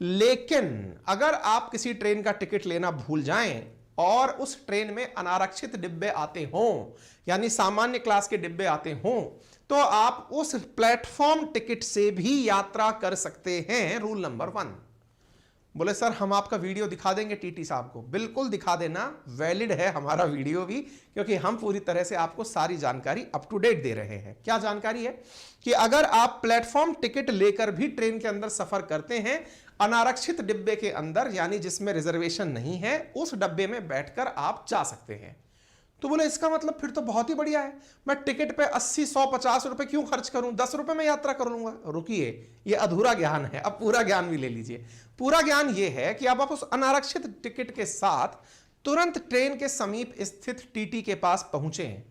लेकिन अगर आप किसी ट्रेन का टिकट लेना भूल जाएं और उस ट्रेन में अनारक्षित डिब्बे आते हों, यानी सामान्य क्लास के डिब्बे आते हों, तो आप उस प्लेटफॉर्म टिकट से भी यात्रा कर सकते हैं। Rule number 1। बोले सर हम आपका वीडियो दिखा देंगे टीटी साहब को। बिल्कुल दिखा देना, वैलिड है हमारा वीडियो भी, क्योंकि हम पूरी तरह से आपको सारी जानकारी अप टू डेट दे रहे हैं। क्या जानकारी है कि अगर आप प्लेटफॉर्म टिकट लेकर भी ट्रेन के अंदर सफर करते हैं, अनारक्षित डिब्बे के अंदर यानी जिसमें रिजर्वेशन नहीं है, उस डब्बे में बैठकर आप जा सकते हैं। तो बोले इसका मतलब फिर तो बहुत ही बढ़िया है, मैं टिकट पे 80, 100, 50 रुपए क्यों खर्च करूं, 10 रुपए में यात्रा कर लूंगा। रुकिए, ये अधूरा ज्ञान है, अब पूरा ज्ञान भी ले लीजिए। पूरा ज्ञान ये है कि आप उस अनारक्षित टिकट के साथ तुरंत ट्रेन के समीप स्थित टीटी के पास पहुंचे हैं।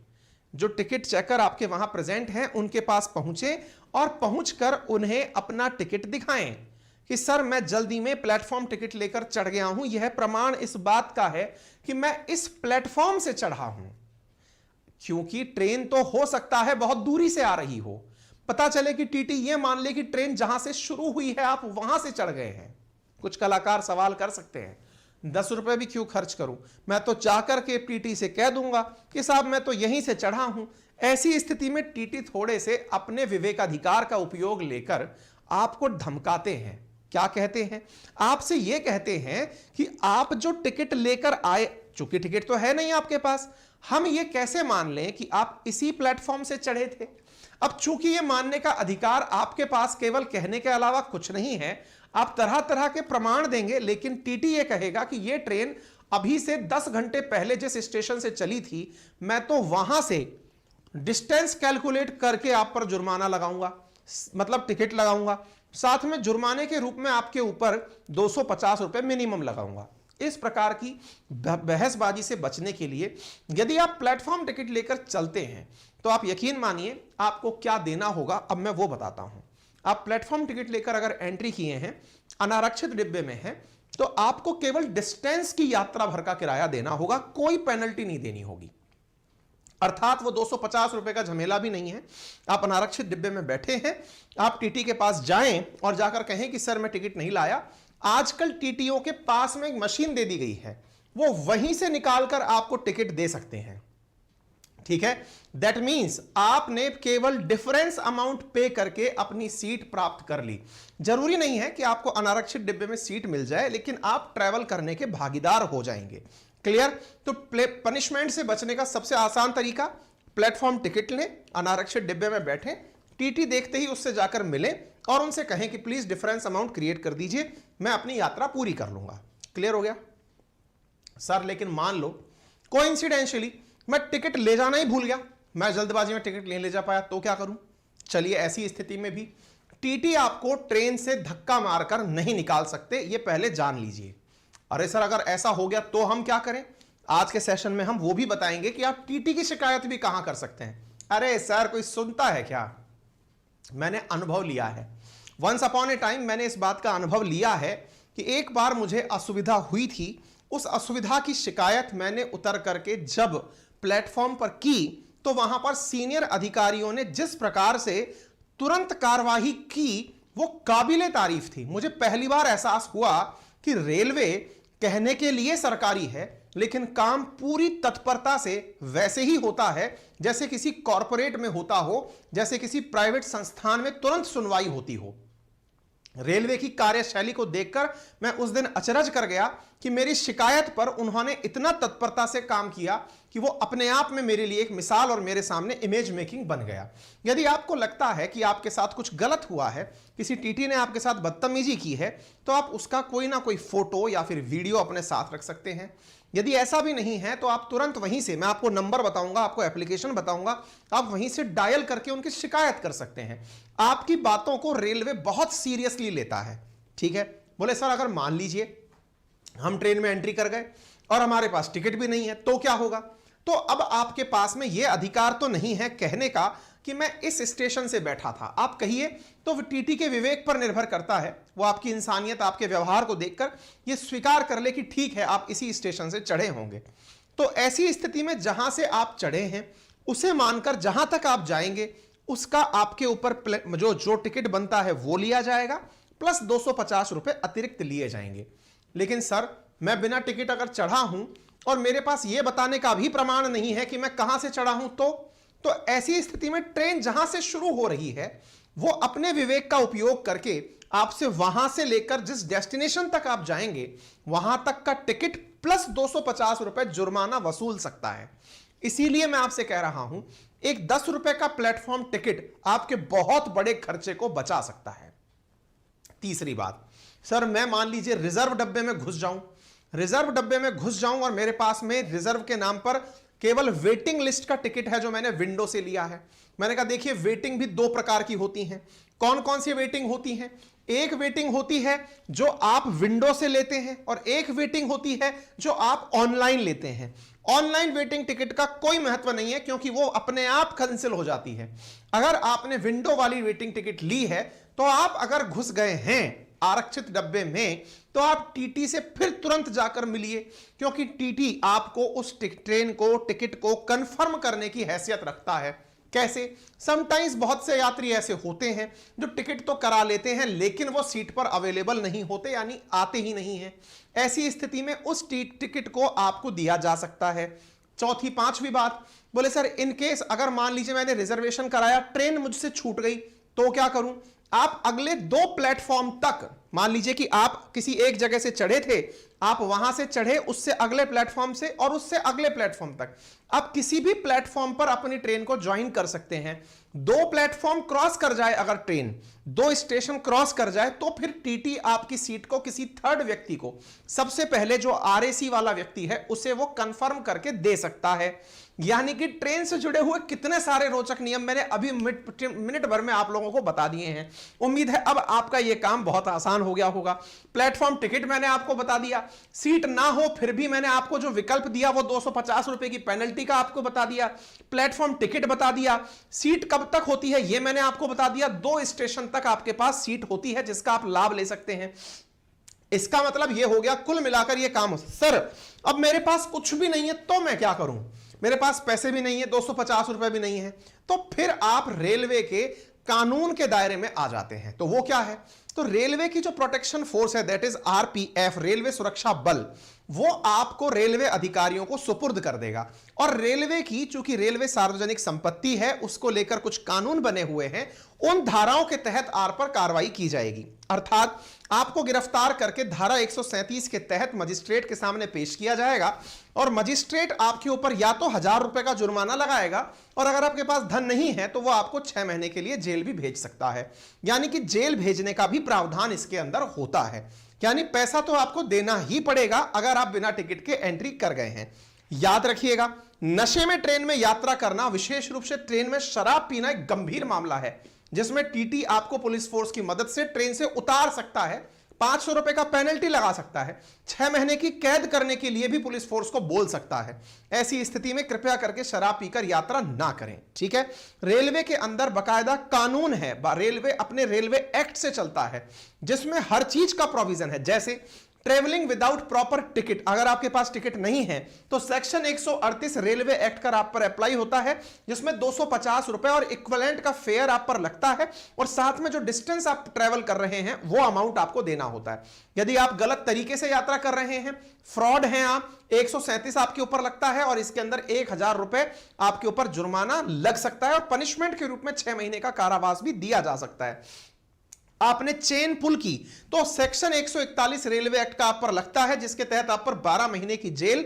जो टिकट चेकर आपके वहां प्रेजेंट हैं उनके पास पहुंचे और पहुंचकर उन्हें अपना टिकट दिखाएं कि सर मैं जल्दी में प्लेटफॉर्म टिकट लेकर चढ़ गया हूं, यह प्रमाण इस बात का है कि मैं इस प्लेटफॉर्म से चढ़ा हूं। क्योंकि ट्रेन तो हो सकता है बहुत दूरी से आ रही हो, पता चले कि टीटी यह मान ले कि ट्रेन जहां से शुरू हुई है आप वहां से चढ़ गए हैं। कुछ कलाकार सवाल कर सकते हैं, 10 रुपए भी क्यों खर्च करूं, मैं तो जाकर के टीटी से कह दूंगा कि साहब मैं तो यहीं से चढ़ा हूं। ऐसी स्थिति में टीटी थोड़े से अपने विवेकाधिकार का उपयोग लेकर आपको धमकाते हैं। क्या कहते हैं, आपसे यह कहते हैं कि आप जो टिकट लेकर आए, चूंकि टिकट तो है नहीं आपके पास, हम ये कैसे मान लें कि आप इसी प्लेटफॉर्म से चढ़े थे। अब चूंकि ये मानने का अधिकार आपके पास केवल कहने के अलावा कुछ नहीं है, आप तरह तरह के प्रमाण देंगे, लेकिन टीटी ये कहेगा कि ये ट्रेन अभी से 10 घंटे पहले जिस स्टेशन से चली थी, मैं तो वहां से डिस्टेंस कैलकुलेट करके आप पर जुर्माना लगाऊंगा, मतलब टिकट लगाऊंगा, साथ में जुर्माने के रूप में आपके ऊपर 250 रुपए मिनिमम लगाऊंगा। इस प्रकार की बहसबाजी से बचने के लिए यदि आप प्लेटफॉर्म टिकट लेकर चलते हैं तो आप यकीन मानिए आपको क्या देना होगा, अब मैं वो बताता हूं। आप प्लेटफॉर्म टिकट लेकर अगर एंट्री किए हैं, अनारक्षित डिब्बे में है, तो आपको केवल डिस्टेंस की यात्रा भर का किराया देना होगा, कोई पेनल्टी नहीं देनी होगी। अर्थात वो 250 रुपए का झमेला भी नहीं है। आप अनारक्षित डिब्बे में बैठे हैं, आप टीटी के पास जाएं और जाकर कहें कि सर मैं टिकट नहीं लाया। आजकल टीटीओ के पास में एक मशीन दे दी गई है, वो वहीं से निकालकर आपको टिकट दे सकते हैं। ठीक है, दैट मींस आपने केवल डिफरेंस अमाउंट पे करके अपनी सीट प्राप्त कर ली। जरूरी नहीं है कि आपको अनारक्षित डिब्बे में सीट मिल जाए, लेकिन आप ट्रैवल करने के भागीदार हो जाएंगे। क्लियर? तो पनिशमेंट से बचने का सबसे आसान तरीका, प्लेटफॉर्म टिकट लें, अनारक्षित डिब्बे में बैठें, टीटी देखते ही उससे जाकर मिलें और उनसे कहें कि प्लीज डिफरेंस अमाउंट क्रिएट कर दीजिए, मैं अपनी यात्रा पूरी कर लूंगा। क्लियर हो गया सर? लेकिन मान लो कोइंसिडेंशियली मैं टिकट ले जाना ही भूल गया, मैं जल्दबाजी में टिकट नहीं ले जा पाया, तो क्या करूं? चलिए ऐसी स्थिति में भी टीटी आपको ट्रेन से धक्का मारकर नहीं निकाल सकते, यह पहले जान लीजिए। अरे सर अगर ऐसा हो गया तो हम क्या करें? आज के सेशन में हम वो भी बताएंगे कि आप टीटी की शिकायत भी कहां कर सकते हैं। अरे सर कोई सुनता है क्या? मैंने अनुभव लिया है, वंस अपॉन ए टाइम मैंने इस बात का अनुभव लिया है कि एक बार मुझे असुविधा हुई थी, उस असुविधा की शिकायत मैंने उतर करके जब प्लेटफॉर्म पर की तो वहां पर सीनियर अधिकारियों ने जिस प्रकार से तुरंत कार्रवाई की वो काबिले तारीफ थी। मुझे पहली बार एहसास हुआ कि रेलवे कहने के लिए सरकारी है, लेकिन काम पूरी तत्परता से वैसे ही होता है जैसे किसी कॉरपोरेट में होता हो, जैसे किसी प्राइवेट संस्थान में तुरंत सुनवाई होती हो। रेलवे की कार्यशैली को देखकर मैं उस दिन अचरज कर गया कि मेरी शिकायत पर उन्होंने इतना तत्परता से काम किया कि वो अपने आप में मेरे लिए एक मिसाल और मेरे सामने इमेज मेकिंग बन गया। यदि आपको लगता है कि आपके साथ कुछ गलत हुआ है, किसी टीटी ने आपके साथ बदतमीजी की है, तो आप उसका कोई ना कोई फोटो या फिर वीडियो अपने साथ रख सकते हैं। यदि ऐसा भी नहीं है तो आप तुरंत वहीं से, मैं आपको नंबर बताऊंगा, आपको एप्लीकेशन बताऊंगा, आप वहीं से डायल करके उनकी शिकायत कर सकते हैं। आपकी बातों को रेलवे बहुत सीरियसली लेता है। ठीक है, बोले सर अगर मान लीजिए हम ट्रेन में एंट्री कर गए और हमारे पास टिकट भी नहीं है तो क्या होगा? तो अब आपके पास में यह अधिकार तो नहीं है कहने का कि मैं इस स्टेशन से बैठा था। आप कहिए तो टीटी के विवेक पर निर्भर करता है, वो आपकी इंसानियत, आपके व्यवहार को देखकर ये स्वीकार कर ले कि ठीक है आप इसी स्टेशन से चढ़े होंगे। तो ऐसी स्थिति में जहां से आप चढ़े हैं उसे मानकर जहां तक आप जाएंगे उसका आपके ऊपर जो टिकट बनता है वो लिया जाएगा, प्लस 250 रुपए अतिरिक्त लिए जाएंगे। लेकिन सर मैं बिना टिकट अगर चढ़ा हूं और मेरे पास यह बताने का भी प्रमाण नहीं है कि मैं कहां से चढ़ा हूं, तो ऐसी स्थिति में ट्रेन जहां से शुरू हो रही है वो अपने विवेक का उपयोग करके आपसे वहां से लेकर जिस डेस्टिनेशन तक आप जाएंगे वहां तक का टिकट प्लस 250 रुपए जुर्माना वसूल सकता है। इसीलिए मैं आपसे कह रहा हूं एक 10 रुपए का प्लेटफॉर्म टिकट आपके बहुत बड़े खर्चे को बचा सकता है। तीसरी बात, सर मैं मान लीजिए रिजर्व डब्बे में घुस जाऊं और मेरे पास में रिजर्व के नाम पर केवल वेटिंग लिस्ट का टिकट है जो मैंने विंडो से लिया है। मैंने कहा देखिए वेटिंग भी दो प्रकार की होती हैं। कौन कौन सी वेटिंग होती हैं? एक वेटिंग होती है जो आप विंडो से लेते हैं और एक वेटिंग होती है जो आप ऑनलाइन लेते हैं। ऑनलाइन वेटिंग टिकट का कोई महत्व नहीं है क्योंकि वो अपने आप कैंसिल हो जाती है। अगर आपने विंडो वाली वेटिंग टिकट ली है तो आप अगर घुस गए हैं आरक्षित डब्बे में तो आप टीटी से फिर तुरंत जाकर मिलिए, क्योंकि टीटी आपको उस ट्रेन को टिकट को कंफर्म करने की हैसियत रखता है। कैसे? समटाइम्स बहुत से यात्री ऐसे होते हैं जो टिकट तो करा लेते हैं लेकिन वो सीट पर अवेलेबल नहीं होते, यानी आते ही नहीं हैं। ऐसी स्थिति में उस टिकट को आपको दिया जा सकता है। पांचवी बात, बोले सर इन केस अगर मान लीजिए मैंने रिजर्वेशन कराया, ट्रेन मुझसे छूट गई तो क्या करूं? आप अगले 2 प्लेटफॉर्म तक, मान लीजिए कि आप किसी एक जगह से चढ़े थे, आप वहां से चढ़े उससे अगले प्लेटफॉर्म से और उससे अगले प्लेटफॉर्म तक, आप किसी भी प्लेटफॉर्म पर अपनी ट्रेन को ज्वाइन कर सकते हैं। 2 प्लेटफॉर्म क्रॉस कर जाए, अगर ट्रेन 2 स्टेशन क्रॉस कर जाए तो फिर टीटी आपकी सीट को किसी थर्ड व्यक्ति को, सबसे पहले जो आरएसी वाला व्यक्ति है उसे वो कंफर्म करके दे सकता है। यानी कि ट्रेन से जुड़े हुए कितने सारे रोचक नियम मैंने अभी मिनट भर में आप लोगों को बता दिए हैं। उम्मीद है अब आपका यह काम बहुत आसान हो गया होगा। प्लेटफॉर्म टिकट मैंने आपको बता दिया, सीट ना हो फिर भी मैंने आपको जो विकल्प दिया वो 250 रुपए की पेनल्टी का आपको बता दिया, प्लेटफॉर्म टिकट बता दिया, सीट कब तक होती है यह मैंने आपको बता दिया, 2 स्टेशन तक आपके पास सीट होती है जिसका आप लाभ ले सकते हैं। इसका मतलब यह हो गया कुल मिलाकर यह काम। सर अब मेरे पास कुछ भी नहीं है तो मैं क्या करूं? मेरे पास पैसे भी नहीं है, 250 रुपए भी नहीं है, तो फिर आप रेलवे के कानून के दायरे में आ जाते हैं। तो वो क्या है? तो रेलवे की जो प्रोटेक्शन फोर्स है दैट इज आरपीएफ, रेलवे सुरक्षा बल, वो आपको रेलवे अधिकारियों को सुपुर्द कर देगा। और रेलवे की चूंकि रेलवे सार्वजनिक संपत्ति है उसको लेकर कुछ कानून बने हुए हैं, उन धाराओं के तहत आर पर कार्रवाई की जाएगी। अर्थात आपको गिरफ्तार करके धारा 137 के तहत मजिस्ट्रेट के सामने पेश किया जाएगा और मजिस्ट्रेट आपके ऊपर या तो 1000 रुपए का जुर्माना लगाएगा और अगर आपके पास धन नहीं है तो वो आपको 6 महीने के लिए जेल भी भेज सकता है। यानी कि जेल भेजने का भी प्रावधान इसके अंदर होता है। यानी पैसा तो आपको देना ही पड़ेगा अगर आप बिना टिकट के एंट्री कर गए हैं। याद रखिएगा, नशे में ट्रेन में यात्रा करना, विशेष रूप से ट्रेन में शराब पीना एक गंभीर मामला है जिसमें टीटी आपको पुलिस फोर्स की मदद से ट्रेन से उतार सकता है, 500 रुपए का पेनल्टी लगा सकता है, 6 महीने की कैद करने के लिए भी पुलिस फोर्स को बोल सकता है। ऐसी स्थिति में कृपया करके शराब पीकर यात्रा ना करें। ठीक है, रेलवे के अंदर बकायदा कानून है, रेलवे अपने रेलवे एक्ट से चलता है जिसमें हर चीज का प्रोविजन है। जैसे ट्रेवलिंग विदाउट प्रॉपर टिकट, अगर आपके पास टिकट नहीं है तो सेक्शन 138 रेलवे एक्ट का आप पर अप्लाई होता है जिसमें 250 रुपए और इक्विवेलेंट का फेयर आप पर लगता है और साथ में जो डिस्टेंस आप ट्रेवल कर रहे हैं वो अमाउंट आपको देना होता है। यदि आप गलत तरीके से यात्रा कर रहे हैं, फ्रॉड हैं आप, 137 आपके ऊपर लगता है और इसके अंदर 1000 रुपए आपके ऊपर जुर्माना लग सकता है और पनिशमेंट के रूप में 6 महीने का कारावास भी दिया जा सकता है। आपने चेन पुल की तो सेक्शन 141 रेलवे एक्ट का आप पर लगता है जिसके तहत आप पर 12 महीने की जेल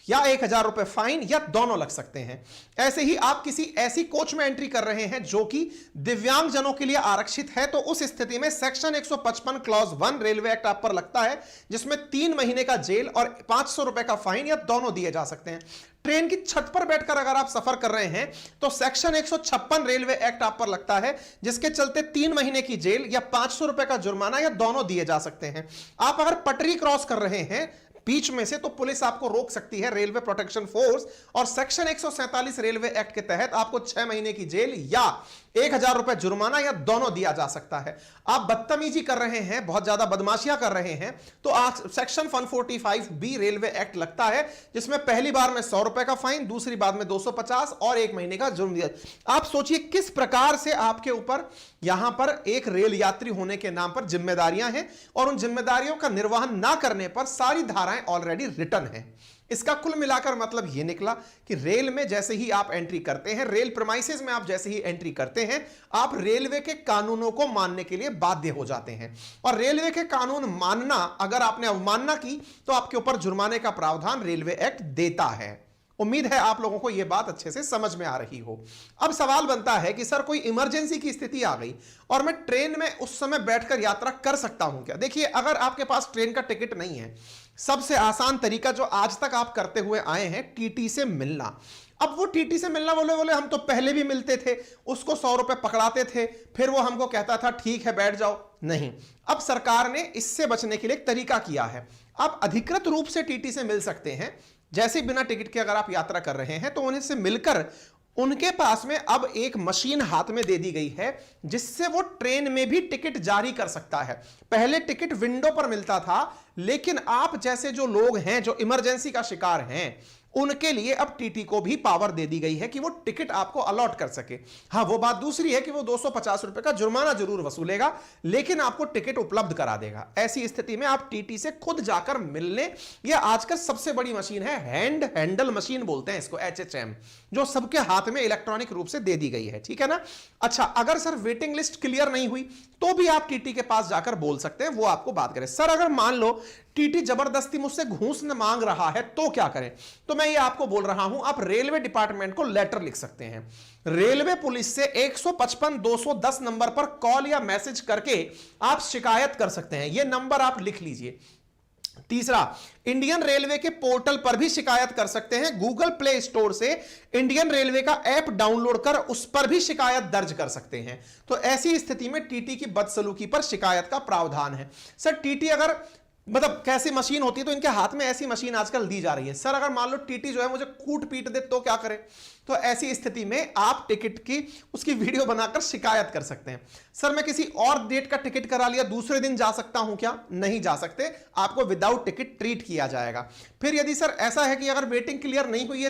या 1000 रुपए फाइन या दोनों लग सकते हैं। ऐसे ही आप किसी ऐसी कोच में एंट्री कर रहे हैं जो कि दिव्यांग जनों के लिए आरक्षित है तो उस स्थिति में सेक्शन 155 क्लॉज 1 रेलवे एक्ट आप पर लगता है जिसमें 3 महीने का जेल और 500 रुपए का फाइन या दोनों दिए जा सकते हैं। ट्रेन की छत पर बैठकर अगर आप सफर कर रहे हैं तो सेक्शन 156 रेलवे एक्ट आप पर लगता है जिसके चलते 3 महीने की जेल या 500 रुपए का जुर्माना या दोनों दिए जा सकते हैं। आप अगर पटरी क्रॉस कर रहे हैं बीच में से तो पुलिस आपको रोक सकती है, रेलवे प्रोटेक्शन फोर्स, और सेक्शन 147 रेलवे एक्ट के तहत आपको 6 महीने की जेल या 1000 रुपए जुर्माना या दोनों दिया जा सकता है। आप बदतमीजी कर रहे हैं, बहुत ज्यादा बदमाशियां कर रहे हैं, तो सेक्शन 145 रेलवे एक्ट लगता है, जिसमें पहली बार में 100 रुपए का फाइन, दूसरी बार में 250 और 1 महीने का जुर्म दिया। आप सोचिए किस प्रकार से आपके ऊपर यहां पर एक रेल यात्री होने के नाम पर जिम्मेदारियां हैं, और उन जिम्मेदारियों का निर्वहन ना करने पर सारी धाराएं ऑलरेडी रिटर्न हैं। इसका कुल मिलाकर मतलब यह निकला कि रेल में जैसे ही आप एंट्री करते हैं, रेल प्रीमाइसेस में आप जैसे ही एंट्री करते हैं, आप रेलवे के कानूनों को मानने के लिए बाध्य हो जाते हैं, और रेलवे के कानून मानना, अगर आपने अवमानना की तो आपके ऊपर जुर्माने का प्रावधान रेलवे एक्ट देता है। उम्मीद है आप लोगों को यह बात अच्छे से समझ में आ रही हो। अब सवाल बनता है कि सर कोई इमरजेंसी की स्थिति आ गई और मैं ट्रेन में उस समय बैठकर यात्रा कर सकता हूं क्या? देखिए, अगर आपके पास ट्रेन का टिकट नहीं है, सबसे आसान तरीका जो आज तक आप करते हुए आए हैं, टीटी से मिलना। अब वो टीटी से मिलना, बोले हम तो पहले भी मिलते थे, उसको 100 रुपए पकड़ाते थे, फिर वो हमको कहता था ठीक है बैठ जाओ। नहीं, अब सरकार ने इससे बचने के लिए एक तरीका किया है। आप अधिकृत रूप से टीटी से मिल सकते हैं। जैसे बिना टिकट के अगर आप यात्रा कर रहे हैं तो उन्हें से मिलकर उनके पास में अब एक मशीन हाथ में दे दी गई है, जिससे वो ट्रेन में भी टिकट जारी कर सकता है। पहले टिकट विंडो पर मिलता था, लेकिन आप जैसे जो लोग हैं जो इमरजेंसी का शिकार हैं, उनके लिए अब टीटी को भी पावर दे दी गई है कि वो टिकट आपको अलॉट कर सके। हां, वो बात दूसरी है कि वो 250 रुपए का जुर्माना जरूर वसूलेगा, लेकिन आपको टिकट उपलब्ध करा देगा। ऐसी स्थिति में आप टीटी से खुद जाकर मिलने, यह आजकल सबसे बड़ी मशीन है, हैंडल मशीन बोलते हैं इसको, HHM, जो सबके हाथ में इलेक्ट्रॉनिक रूप से दे दी गई है। ठीक है ना? अच्छा, अगर सर वेटिंग लिस्ट क्लियर नहीं हुई तो भी आप टीटी के पास जाकर बोल सकते हैं, वो आपको बात करें। सर अगर मान लो टीटी जबरदस्ती मुझसे घूस न मांग रहा है तो क्या करें? तो मैं ये आपको बोल रहा हूं, आप रेलवे डिपार्टमेंट को लेटर लिख सकते हैं। रेलवे पुलिस से 155-210 नंबर पर कॉल या मैसेज करके आप शिकायत कर सकते हैं। यह नंबर आप लिख लीजिए। तीसरा, इंडियन रेलवे के पोर्टल पर भी शिकायत कर सकते हैं। गूगल प्ले स्टोर से इंडियन रेलवे का ऐप डाउनलोड कर उस पर भी शिकायत दर्ज कर सकते हैं। तो ऐसी स्थिति में टीटी की बदसलूकी पर शिकायत का प्रावधान है। सर टीटी अगर मतलब कैसी मशीन होती है, तो इनके हाथ में ऐसी मशीन आजकल दी जा रही है। सर अगर मान लो टीटी जो है मुझे कूट पीट दे तो क्या करें? तो ऐसी स्थिति में आप टिकट की उसकी वीडियो बनाकर शिकायत कर सकते हैं। सर मैं किसी और डेट का टिकट करा लिया, दूसरे दिन जा सकता हूं क्या? नहीं जा सकते, आपको विदाउट टिकट ट्रीट किया जाएगा। फिर यदि सर ऐसा है कि अगर वेटिंग क्लियर नहीं हुई है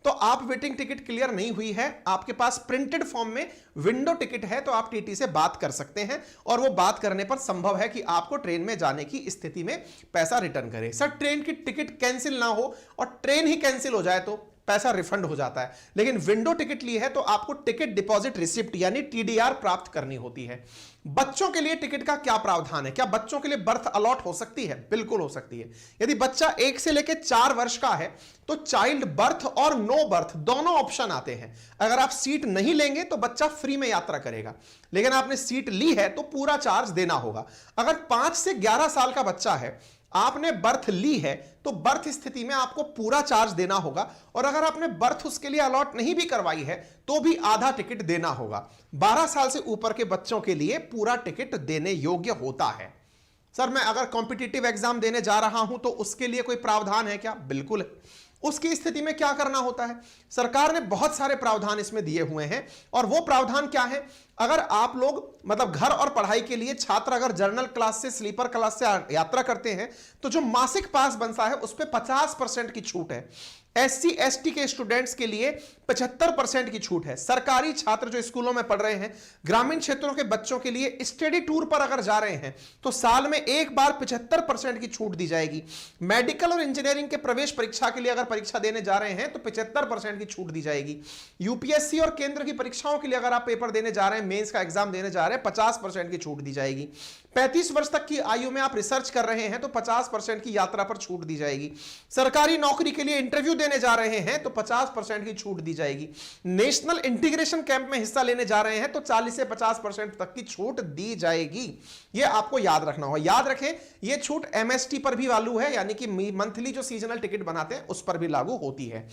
तो आप वेटिंग टिकट क्लियर नहीं हुई है, आपके पास प्रिंटेड फॉर्म में विंडो टिकट है, तो आप टीटी से बात कर सकते हैं, और वो बात करने पर संभव है कि आपको ट्रेन में जाने की स्थिति में पैसा रिटर्न करे। सर ट्रेन की टिकट कैंसिल ना हो और ट्रेन ही कैंसिल हो जाए तो पैसा रिफंड हो जाता है, लेकिन विंडो टिकट ली है तो आपको टिकट डिपॉजिट रिसिप्ट यानी TDR प्राप्त करनी होती है। बच्चों के लिए टिकट का क्या प्रावधान है? क्या बच्चों के लिए बर्थ अलॉट हो सकती है? बिल्कुल हो सकती है। यदि बच्चा 1 से लेकर 4 वर्ष का है तो चाइल्ड बर्थ और नो बर्थ दोनों ऑप्शन आते हैं। अगर आप सीट नहीं लेंगे तो बच्चा फ्री में यात्रा करेगा, लेकिन आपने सीट ली है तो पूरा चार्ज देना होगा। अगर 5 से 11 साल का बच्चा है, आपने बर्थ ली है, तो बर्थ स्थिति में आपको पूरा चार्ज देना होगा, और अगर आपने बर्थ उसके लिए अलॉट नहीं भी करवाई है तो भी आधा टिकट देना होगा। 12 साल से ऊपर के बच्चों के लिए पूरा टिकट देने योग्य होता है। सर मैं अगर कॉम्पिटिटिव एग्जाम देने जा रहा हूं तो उसके लिए कोई प्रावधान है क्या? बिल्कुल। उसकी स्थिति में क्या करना होता है? सरकार ने बहुत सारे प्रावधान इसमें दिए हुए हैं, और वो प्रावधान क्या है? अगर आप लोग मतलब घर और पढ़ाई के लिए छात्र अगर जनरल क्लास से स्लीपर क्लास से यात्रा करते हैं तो जो मासिक पास बनता है उस पर 50% की छूट है। SC ST के स्टूडेंट्स के लिए 75% की छूट है। सरकारी छात्र जो स्कूलों में पढ़ रहे हैं, ग्रामीण क्षेत्रों के बच्चों के लिए स्टडी टूर पर अगर जा रहे हैं तो साल में एक बार 75% की छूट दी जाएगी। मेडिकल और इंजीनियरिंग के प्रवेश परीक्षा के लिए अगर परीक्षा देने जा रहे हैं तो 75% की छूट दी जाएगी। UPSC और केंद्र की परीक्षाओं के लिए अगर आप पेपर देने जा रहे हैं, मेंस का एग्जाम देने जा रहे हैं, 50% की छूट दी जाएगी। 35 वर्ष तक की आयु में आप रिसर्च कर रहे हैं तो 50% की यात्रा पर छूट दी जाएगी। सरकारी नौकरी के लिए इंटरव्यू देने जा रहे हैं तो 50% की छूट दी जाएगी। नेशनल इंटीग्रेशन कैंप में हिस्सा लेने जा रहे हैं तो 40 से 50% तक की छूट दी जाएगी। यह आपको याद रखना होगा। याद रखें, यह छूट MST पर भी लागू है, यानी कि मंथली जो सीजनल टिकट बनाते हैं उस पर भी लागू होती है।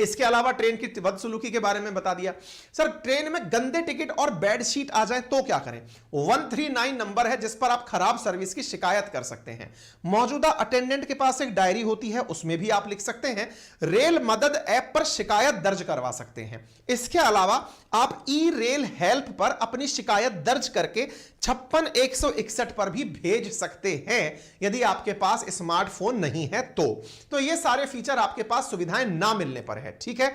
इसके अलावा ट्रेन की बदसलूकी के बारे में बता दिया। सर ट्रेन में गंदे टिकट और बेड शीट आ जाए तो क्या करें? 139 नंबर है जिस पर आप खराब सर्विस की शिकायत कर सकते हैं। मौजूदा अटेंडेंट के पास एक डायरी होती है, उसमें भी आप लिख सकते हैं। रेल मदद ऐप पर शिकायत दर्ज करवा सकते हैं। इसके अलावा आप ई रेल हेल्प पर अपनी शिकायत दर्ज करके 56 161 पर भी भेज सकते हैं यदि आपके पास स्मार्टफोन नहीं है तो ये सारे फीचर आपके पास सुविधाएं ना मिलने पर है। ठीक है,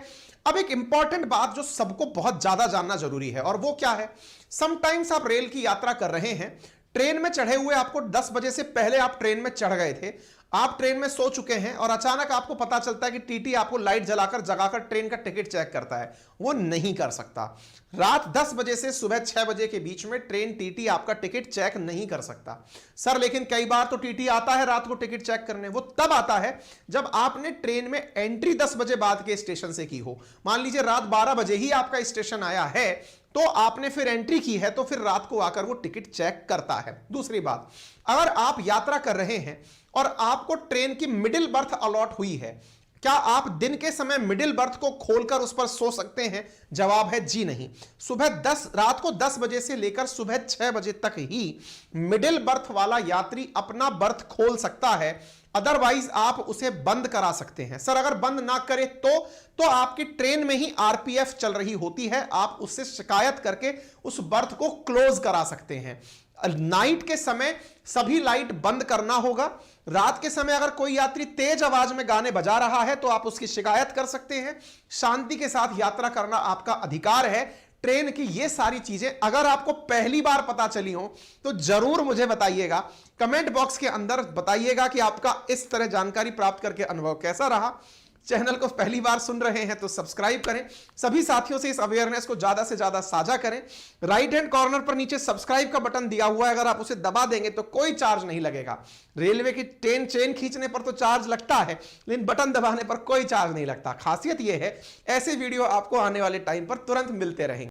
अब एक इंपॉर्टेंट बात जो सबको बहुत ज्यादा जानना जरूरी है, और वो क्या है? समटाइम्स आप रेल की यात्रा कर रहे हैं, ट्रेन में चढ़े हुए आपको 10 बजे से पहले आप ट्रेन में चढ़ गए थे, आप ट्रेन में सो चुके हैं और अचानक आपको पता चलता है कि टीटी आपको लाइट जलाकर जगाकर ट्रेन का टिकट चेक करता है। वो नहीं कर सकता। रात 10 बजे से सुबह 6 बजे के बीच में ट्रेन टीटी आपका टिकट चेक नहीं कर सकता। सर लेकिन कई बार तो टीटी आता है रात को टिकट चेक करने। वो तब आता है जब आपने ट्रेन में एंट्री 10 बजे बाद के स्टेशन से की हो। मान लीजिए रात 12 बजे ही आपका स्टेशन आया है तो आपने फिर एंट्री की है, तो फिर रात को आकर वो टिकट चेक करता है। दूसरी बात, अगर आप यात्रा कर रहे हैं और आपको ट्रेन की मिडिल बर्थ अलॉट हुई है, क्या आप दिन के समय मिडिल बर्थ को खोलकर उस पर सो सकते हैं? जवाब है जी नहीं। रात को 10 बजे से लेकर सुबह 6 बजे तक ही मिडिल बर्थ वाला यात्री अपना बर्थ खोल सकता है, अदरवाइज आप उसे बंद करा सकते हैं। सर अगर बंद ना करे तो आपकी ट्रेन में ही आरपीएफ चल रही होती है, आप उससे शिकायत करके उस बर्थ को क्लोज करा सकते हैं। नाइट के समय सभी लाइट बंद करना होगा। रात के समय अगर कोई यात्री तेज आवाज में गाने बजा रहा है तो आप उसकी शिकायत कर सकते हैं। शांति के साथ यात्रा करना आपका अधिकार है। ट्रेन की ये सारी चीजें अगर आपको पहली बार पता चली हो तो जरूर मुझे बताइएगा, कमेंट बॉक्स के अंदर बताइएगा कि आपका इस तरह जानकारी प्राप्त करके अनुभव कैसा रहा। चैनल को पहली बार सुन रहे हैं तो सब्सक्राइब करें, सभी साथियों से इस अवेयरनेस को ज्यादा से ज्यादा साझा करें। राइट हैंड कॉर्नर पर नीचे सब्सक्राइब का बटन दिया हुआ है, अगर आप उसे दबा देंगे तो कोई चार्ज नहीं लगेगा। रेलवे की ट्रेन चेन खींचने पर तो चार्ज लगता है, लेकिन बटन दबाने पर कोई चार्ज नहीं लगता। खासियत यह है ऐसे वीडियो आपको आने वाले टाइम पर तुरंत मिलते रहेंगे।